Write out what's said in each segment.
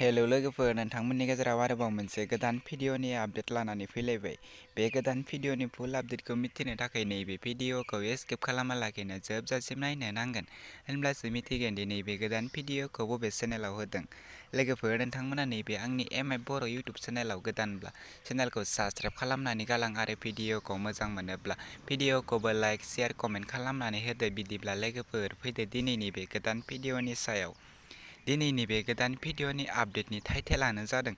Hello लोगोफोर, नोंथांमोननि गेजेराव आरोबाव मोनसे गोदान भिडिअनि आपडेट लानानै फैलायबाय। बे गोदान भिडिअनि फुल आपडेटखौ मिथिनो थाखाय नैबे भिडिअखौ स्किप खालामालाखैनो जोबजासिम नायनो नांगोन, होनब्लासो मिथिगोन दि नैबे गोदान भिडिअखौ बबे चेनेलाव होदों। लोगोफोर, नोंथांमोना नैबे आंनि बर' इउटुब चेनेलाव गोदानब्ला चेनेलखौ साबस्क्राइब खालामनानै गालां आरो भिडिअखौ मोजां मोनोब्ला भिडिअखौबो लाइक, शेयार, कमेन्ट खालामनानै होदो। बिदिब्ला लोगोफोर, फैदो दिनैनि बे गोदान भिडिअनि सायाव। दिनैनि बे गोदान भिडिअनि आपडेटनि टाइटेलानो जादों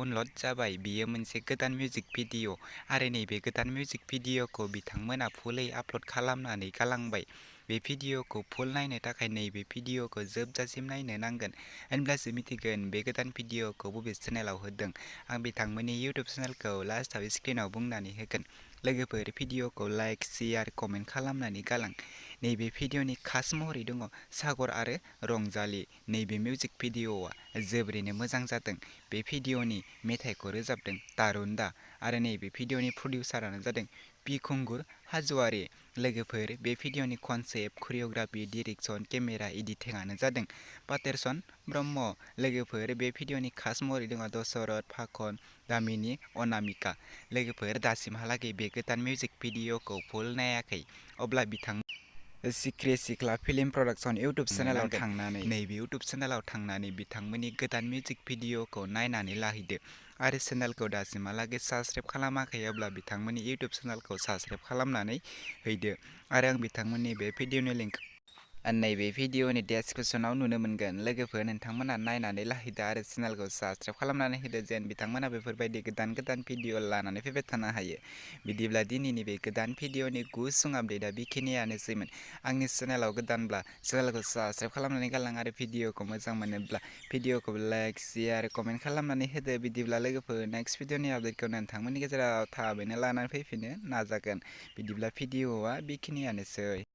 उनलद जाबाय। बियो मोनसे गोदान मिउजिक भिडिअ आरो नैबे गोदान मिउजिक भिडिअखौ बिथांमोना फुलै आपल'ड खालामनानै गालांबाय। बे भिडिअखौ फुल नायनो थाखाय नैबे भिडिअखौ जोबजासिम नायनो नांगोन, होनब्लासो मिथिगोन बे गोदान भिडिअखौ बबे चेनेलाव होदों। आं बिथांमोननि इउटुब चेनेलखौ लास्टआव स्क्रिनाव बुंनानै होगोन। लोगोफोर, भिडिअखौ लाइक, शेयार, कमेन्ट खालामनानै गालां। नैबे भिडिअनि कास्ट महरै दङ सागर आरो रंजाली। नैबे मिउजिक भिडिअआ जोबोरैनो मोजां जादों। बे भिडिअनि मेथाइखौ रोजाबदों दा आरो नैबे भिडिअनि प्रडिउसारानो जादों बिखुंगुर हाज'वारी। लोगोफोर, बे भिडिअनि कनसेप्ट, करिय'ग्राफि, डिरेक्सन, केमेरा एडिटिंआनो जादों पाटेरसन ब्रह्म। लोगोफोर, बे भिडिअनि कास्ट महरै दङ दशरथ, फाखन, दामिनी, अनामिका। लोगोफोर, दासिमहालागै बे गोदान मिउजिक भिडिअखौ फुल नायाखै, अब्ला बिथां सिख्रि सिख्ला फिल्म प्रडाक्शन इउटुब चेनेलाव थांनानै नैबे इउटुब चेनेलाव थांनानै बिथांमोननि गोदान मिउजिक भिडिअखौ नायनानै लाहैदो आरो चेनेलखौ दासिमहालागै साबस्क्राइब खालामाखै, अब्ला बिथांमोननि इउटुब चेनेलखौ साबस्क्राइब खालामनानै हैदो आरो आं बिथांमोननि बे भिडिअनि लिंक नैबे भिडिअनि डेसक्रिपसनाव नुनो मोनगोन। लोगोफोर, नोंथांमोना नायनानै लाहैदो आरो चेनेलखौ साबस्क्राइब खालामनानै होदो, जेन बिथांमोना बेफोरबायदि गोदान गोदान भिडिअ लानानै फैबाय थानो हायो। बिदिब्ला दिनैनि बे गोदान भिडिअनि गुसुं आपडेटआ बेखिनियानोसैमोन। आंनि चेनेलाव गोदानब्ला चेनेलखौ साबस्क्राइब खालामनानै गालां आरो भिडिअखौ मोजां मोनोब्ला भिडिअखौ लाइक, शेयार, कमेन्ट खालामनानै होदो। बिदिब्ला लोगोफोर, नेक्स्ट भिडिअनि आपडेटखौ नोंथांमोननि गेजेराव थाबैनो लानानै फैफिननो नाजागोन। बिदिब्ला भिडिअआ बेखिनियानोसै।